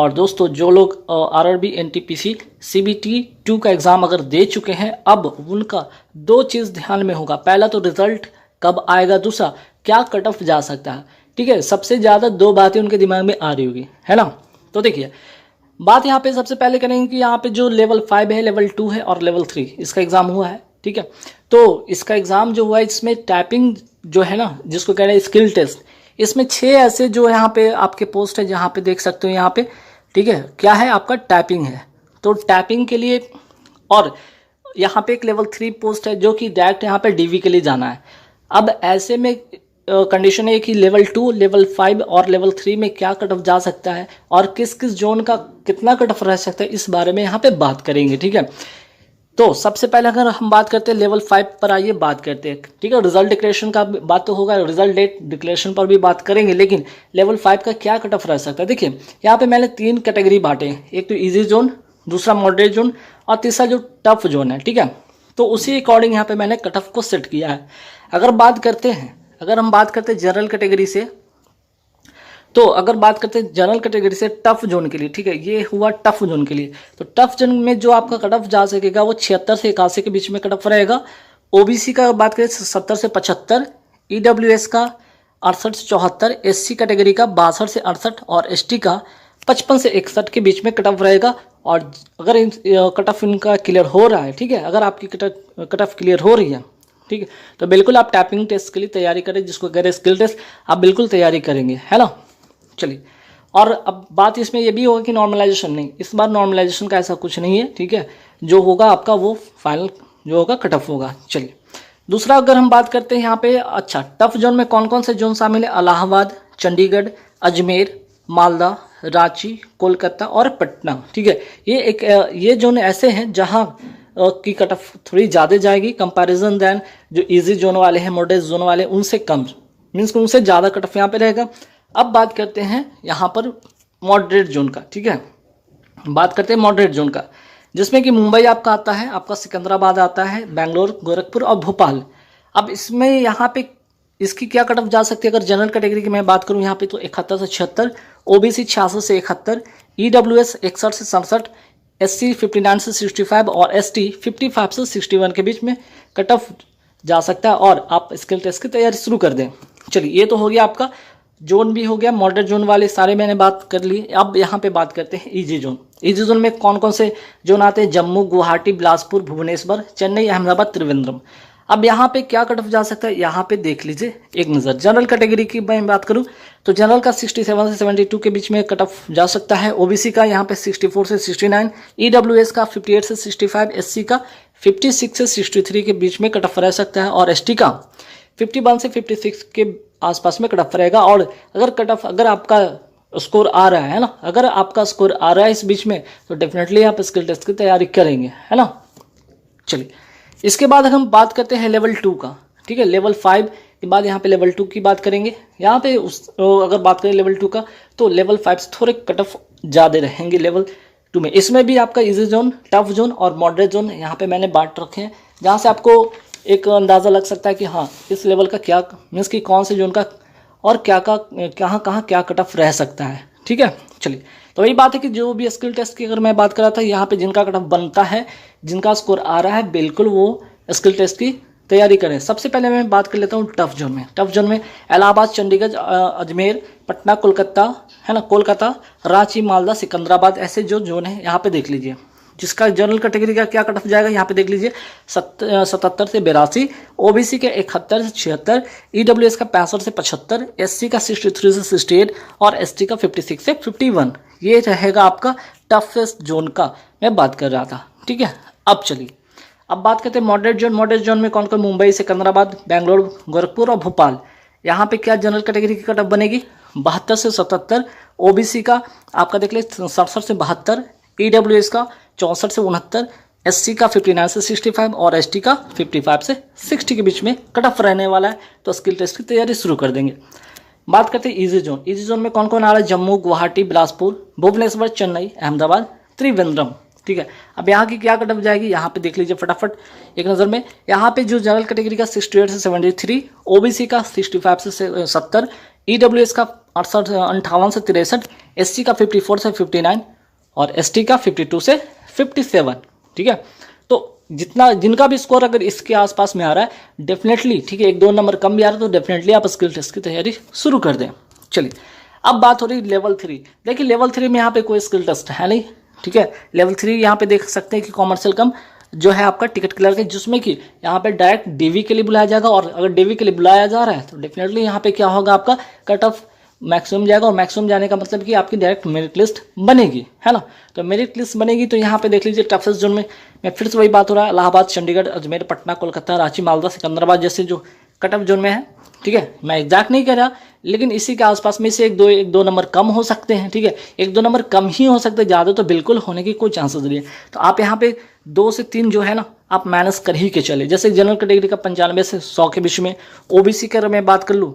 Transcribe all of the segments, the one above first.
और दोस्तों जो लोग आरआरबी एनटीपीसी सीबीटी 2 का एग्ज़ाम अगर दे चुके हैं, अब उनका दो चीज़ ध्यान में होगा। पहला तो रिजल्ट कब आएगा, दूसरा क्या कट ऑफ जा सकता है। ठीक है, सबसे ज़्यादा दो बातें उनके दिमाग में आ रही होगी, है ना। तो देखिए बात यहाँ पे सबसे पहले करेंगे कि यहाँ पे जो लेवल 5 है, लेवल 2 है और लेवल 3 इसका एग्ज़ाम हुआ है। ठीक है, तो इसका एग्ज़ाम जो हुआ है इसमें टाइपिंग जो है ना, जिसको कह रहे हैं स्किल टेस्ट, इसमें 6 ऐसे जो यहाँ पे आपके पोस्ट है, जहाँ पे देख सकते हो यहाँ पे। ठीक है, क्या है आपका टाइपिंग है, तो टाइपिंग के लिए, और यहाँ पे एक लेवल 3 पोस्ट है जो कि डायरेक्ट यहाँ पे डीवी के लिए जाना है। अब ऐसे में कंडीशन है कि लेवल 2, लेवल 5 और लेवल 3 में क्या कट ऑफ जा सकता है और किस किस जोन का कितना कट ऑफ रह सकता है, इस बारे में यहाँ पे बात करेंगे। ठीक है, तो सबसे पहले अगर हम बात करते हैं लेवल 5 पर, आइए बात करते हैं। ठीक है, रिजल्ट डिक्लेरेशन का बात तो होगा, रिजल्ट डेट डिक्लेरेशन पर भी बात करेंगे, लेकिन लेवल 5 का क्या कट ऑफ रह सकता है। देखिए यहाँ पे मैंने 3 कैटेगरी बांटे हैं, एक तो इजी जोन, दूसरा मॉडरेट जोन और तीसरा जो टफ जोन है। ठीक है, तो उसी अकॉर्डिंग यहाँ पे मैंने कट ऑफ को सेट किया है। अगर हम बात करते हैं जनरल कैटेगरी से, तो अगर बात करते हैं जनरल कैटेगरी से टफ जोन के लिए, ठीक है, ये हुआ टफ जोन के लिए। तो टफ जोन में जो आपका कट ऑफ जा सकेगा वो 76 से 81 के बीच में कट ऑफ रहेगा। ओबीसी का बात करें 70 से 75, ईडब्ल्यूएस का 68 से 74, एससी कैटेगरी का 62 से 68 और एसटी का 55 से 61 के बीच में कट ऑफ रहेगा। और अगर कट ऑफ इनका क्लियर हो रहा है, ठीक है, अगर आपकी कट ऑफ क्लियर हो रही है, ठीक है, तो बिल्कुल आप टाइपिंग टेस्ट के लिए तैयारी करें, जिसको कह रहे हैं स्किल टेस्ट, आप बिल्कुल तैयारी करेंगे, है ना। चलिए, और अब बात इसमें ये भी होगा कि नॉर्मलाइजेशन नहीं, इस बार नॉर्मलाइजेशन का ऐसा कुछ नहीं है। ठीक है, जो होगा आपका वो फाइनल जो होगा कट ऑफ होगा। चलिए, दूसरा अगर हम बात करते हैं यहाँ पे, अच्छा टफ जोन में कौन कौन से जोन शामिल है, इलाहाबाद, चंडीगढ़, अजमेर, मालदा, रांची, कोलकाता और पटना। ठीक है, ये जोन ऐसे हैं जहाँ की कट ऑफ थोड़ी ज़्यादा जाएगी कंपैरिजन दैन जो इजी जोन वाले हैं, मॉडरेट जोन वाले उनसे कम, मीन्स उनसे ज़्यादा कट ऑफ यहाँ पे रहेगा। अब बात करते हैं यहाँ पर मॉडरेट जोन का। ठीक है, बात करते हैं मॉडरेट जोन का, जिसमें कि मुंबई आपका आता है, आपका सिकंदराबाद आता है, बेंगलोर, गोरखपुर और भोपाल। अब इसमें यहाँ पे इसकी क्या कट ऑफ जा सकती है, अगर जनरल कैटेगरी की मैं बात करूँ यहाँ पे तो 71 से 76, ओबीसी 66 से 71, ईडब्ल्यूएस 61 से 67, एससी 59 से 65 और एसटी 55 से 61 के बीच में कट ऑफ जा सकता है। और आप स्किल टेस्ट की तैयारी शुरू कर दें। चलिए, ये तो हो गया आपका जोन भी हो गया, मॉडरेट जोन वाले सारे मैंने बात कर ली। अब यहाँ पे बात करते हैं इजी जोन। इजी जोन में कौन कौन से जोन आते हैं, जम्मू, गुवाहाटी, बिलासपुर, भुवनेश्वर, चेन्नई, अहमदाबाद, त्रिवेंद्रम। अब यहाँ पे क्या कट ऑफ जा सकता है, यहाँ पे देख लीजिए एक नज़र। जनरल कैटेगरी की मैं बात करूँ तो जनरल का 67 से 72 के बीच में कट ऑफ जा सकता है। ओबीसी का यहाँ पे 64 से 69, ईडब्ल्यूएस का 58 से 65, एससी का 56 से 63 के बीच में कट ऑफ रह सकता है और एसटी का 51 से 56 के आसपास में कट ऑफ रहेगा। और अगर आपका स्कोर आ रहा है ना, अगर आपका स्कोर आ रहा है इस बीच में, तो डेफिनेटली आप स्किल टेस्ट की तैयारी करेंगे, है ना। चलिए, इसके बाद हम बात करते हैं लेवल 2 का। ठीक है, लेवल 5 के बाद यहाँ पे लेवल 2 की बात करेंगे। यहाँ पे अगर बात करें लेवल 2 का, तो लेवल 5 से थोड़े कट ऑफ ज़्यादा रहेंगे लेवल 2 में। इसमें भी आपका इजी जोन, टफ जोन और मॉडरेट जोन यहाँ पे मैंने बांट रखे हैं, जहाँ से आपको एक अंदाज़ा लग सकता है कि हाँ इस लेवल का क्या मीन्स कि कौन से जोन का और कहाँ क्या कट ऑफ रह सकता है। ठीक है, चलिए, तो वही बात है कि जो भी स्किल टेस्ट की अगर मैं बात कर रहा था, यहाँ पे जिनका कट ऑफ बनता है, जिनका स्कोर आ रहा है, बिल्कुल वो स्किल टेस्ट की तैयारी करें। सबसे पहले मैं बात कर लेता हूँ टफ जोन में। टफ जोन में इलाहाबाद, चंडीगढ़, अजमेर, पटना, कोलकाता, है ना, कोलकाता, रांची, मालदा, सिकंदराबाद, ऐसे जो जोन है यहाँ पे देख लीजिए। जिसका जनरल कैटेगरी का क्या कट ऑफ जाएगा यहाँ पे देख लीजिए, 77 से 82, ओबीसी के 71 से 76, ईडब्ल्यूएस का 65 से 75, एससी का 63 से 68 और एसटी का 56 से 51। ये रहेगा आपका टफेस्ट जोन का मैं बात कर रहा था। ठीक है, अब चलिए, अब बात करते हैं मॉडरेट जोन। मॉडरेट जोन में कौन कौन, मुंबई, सिकंदराबाद, बेंगलोर, गोरखपुर और भोपाल। यहाँ पे क्या जनरल कैटेगरी की कट ऑफ बनेगी, 72 से 77, ओबीसी का आपका देख ले 67 से 72, ईडब्ल्यूएस का 64 से 69, एससी का 59 से 65 और एसटी का 55 से 60 के बीच में कट ऑफ रहने वाला है। तो स्किल टेस्ट की तैयारी शुरू कर देंगे। बात करते हैं इजी जोन। इजी जोन में कौन कौन आ रहा है, जम्मू, गुवाहाटी, बिलासपुर, भुवनेश्वर, चेन्नई, अहमदाबाद, त्रिवेंद्रम। ठीक है, अब यहाँ की क्या कट ऑफ जाएगी, यहाँ पे देख लीजिए फटाफट एक नज़र में। यहाँ पे जो जनरल कैटेगरी का 68 से 73, ओबीसी का 65 से 70, ईडब्ल्यूएस का 58 से 63, SC का 54 से 59 और ST का 52 से 57। ठीक है, तो जितना जिनका भी स्कोर अगर इसके आसपास में आ रहा है डेफिनेटली, ठीक है, 1-2 नंबर कम भी आ रहा है तो डेफिनेटली आप स्किल टेस्ट की तैयारी शुरू कर दें। चलिए अब बात हो रही लेवल 3। देखिए लेवल 3 में यहाँ पे कोई स्किल टेस्ट है नहीं। ठीक है, लेवल 3 यहाँ पे देख सकते हैं कि कॉमर्शियल कम जो है आपका टिकट क्लियर के, जिसमें कि यहाँ पे डायरेक्ट DV के लिए बुलाया जाएगा। और अगर DV के लिए बुलाया जा रहा है तो डेफिनेटली यहाँ पे क्या होगा, आपका कट ऑफ मैक्सिमम जाएगा। और मैक्सिमम जाने का मतलब कि आपकी डायरेक्ट मेरिट लिस्ट बनेगी, है ना। तो मेरिट लिस्ट बनेगी तो यहाँ पे देख लीजिए टफेस्ट जोन में मैं फिर से वही बात हो रहा है, इलाहाबाद, चंडीगढ़, अजमेर, पटना, कोलकाता, रांची, मालदा, सिकंदराबाद जैसे जो कट ऑफ जोन में है। ठीक है, मैं एग्जैक्ट नहीं कह रहा, लेकिन इसी के आसपास में से एक दो नंबर कम हो सकते हैं। ठीक है, 1-2 नंबर कम ही हो सकते हैं, ज़्यादा तो बिल्कुल होने की कोई चांसेस नहीं है। तो आप यहाँ पे 2 से 3 जो है ना आप माइनस कर ही के चले। जैसे जनरल कैटेगरी का 95 से 100 के बीच में, OBC का मैं बात कर लूँ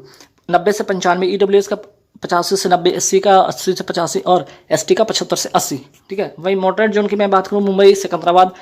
90 से 95, EWS का 85 से 90, SC का 80 से 85 और ST का 75 से 80। ठीक है, वही मॉडरेट जोन की मैं बात करूँ मुंबई, सिकंदराबाद,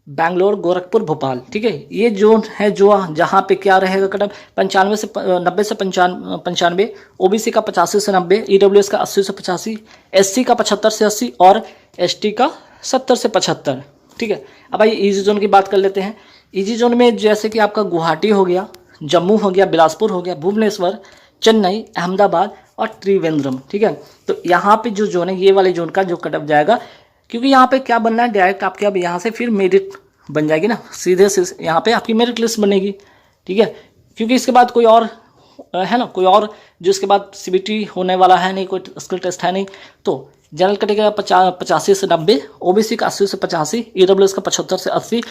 बैंगलोर, गोरखपुर, भोपाल। ठीक है, ये जोन है जो जहाँ पे क्या रहेगा कटअप 95 से 90 से 95, OBC का 85 से 90, EWS का 80 से 85, SC का 75 से 80 और ST का 70 से 75। ठीक है, अब आइए ईजी जोन की बात कर लेते हैं। ईजी जोन में जैसे कि आपका गुवाहाटी हो गया, जम्मू हो गया, बिलासपुर हो गया, भुवनेश्वर, चेन्नई, अहमदाबाद और त्रिवेंद्रम। ठीक है, तो यहाँ पे जो जोन है ये वाले जोन का जो कटअप जाएगा, क्योंकि यहाँ पे क्या बनना है, डायरेक्ट आपके अब यहाँ से फिर मेरिट बन जाएगी ना, सीधे से यहाँ पे आपकी मेरिट लिस्ट बनेगी। ठीक है, क्योंकि इसके बाद कोई और है ना, कोई और जो इसके बाद CBT होने वाला है नहीं, कोई स्किल टेस्ट है नहीं। तो जनरल कैटेगरी का 85 से 90, OBC का 80 से 85, EWS का 75 से 80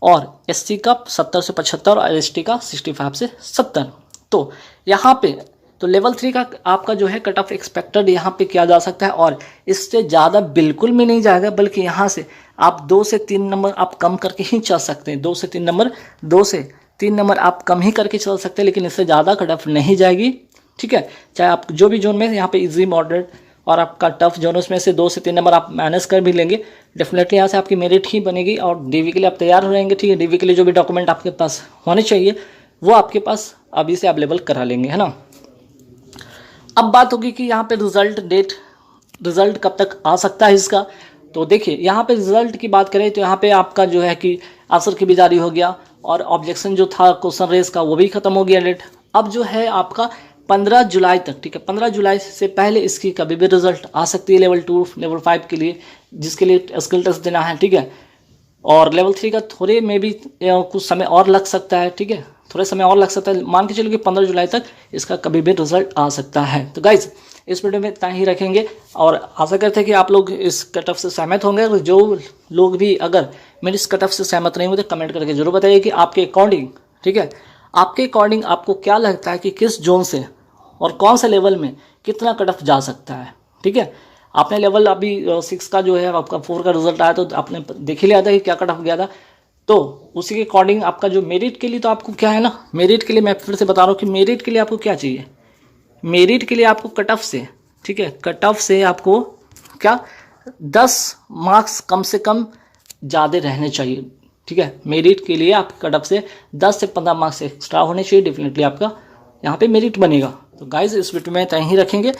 और SC का 70 से 75 और ST का 65 से 70। तो यहाँ पे तो लेवल 3 का आपका जो है कट ऑफ एक्सपेक्टेड यहाँ पे किया जा सकता है और इससे ज़्यादा बिल्कुल भी नहीं जाएगा, बल्कि यहाँ से आप 2 से 3 नंबर आप कम करके ही चल सकते हैं। 2 से 3 नंबर आप कम ही करके चल सकते हैं, लेकिन इससे ज़्यादा कट ऑफ नहीं जाएगी। ठीक है, चाहे आप जो भी जोन में यहाँ पे इजी, मॉडरेट और आपका टफ जोन, उसमें से 2 से 3 नंबर आप मैनेज कर भी लेंगे, डेफिनेटली यहाँ से आपकी मेरिट ही बनेगी और DV के लिए आप तैयार हो रहेंगे। ठीक है, DV के लिए जो भी डॉक्यूमेंट आपके पास होने चाहिए वो आपके पास अभी से अवेलेबल करा लेंगे, है ना। अब बात होगी कि यहाँ पे रिजल्ट कब तक आ सकता है इसका। तो देखिए यहाँ पे रिजल्ट की बात करें तो यहाँ पे आपका जो है कि आंसर की भी जारी हो गया और ऑब्जेक्शन जो था क्वेश्चन रेस का वो भी खत्म हो गया डेट। अब जो है आपका 15 जुलाई तक, ठीक है, 15 जुलाई से पहले इसकी कभी भी रिजल्ट आ सकती है लेवल 2, लेवल 5 के लिए, जिसके लिए स्किल टेस्ट देना है। ठीक है, और लेवल 3 का थोड़े में भी कुछ समय और लग सकता है। ठीक है, थोड़ा समय और लग सकता है, मान के चलो कि 15 जुलाई तक इसका कभी भी रिजल्ट आ सकता है। तो गाइज इस वीडियो में इतना ही रखेंगे और आशा करते हैं कि आप लोग इस कट ऑफ से सहमत होंगे। और जो लोग भी अगर मेरे इस कट ऑफ से सहमत नहीं होते कमेंट करके जरूर बताइए कि आपके अकॉर्डिंग, ठीक है, आपके अकॉर्डिंग आपको क्या लगता है कि किस जोन से और कौन से लेवल में कितना कट ऑफ जा सकता है। ठीक है, आपने लेवल अभी 6 का जो है आपका 4 का रिजल्ट आया तो आपने देख ही लिया था कि क्या कट ऑफ गया था। तो उसी के अकॉर्डिंग आपका जो मेरिट के लिए, तो आपको क्या है ना, मेरिट के लिए मैं फिर से बता रहा हूँ कि मेरिट के लिए आपको क्या चाहिए, मेरिट के लिए आपको कट ऑफ से, ठीक है, कट ऑफ से आपको क्या 10 मार्क्स कम से कम ज़्यादा रहने चाहिए। ठीक है, मेरिट के लिए आप कट ऑफ से 10 से 15 मार्क्स एक्स्ट्रा होने चाहिए, डेफिनेटली आपका यहाँ पे मेरिट बनेगा। तो गाइज इस वीडियो में इतना ही रखेंगे।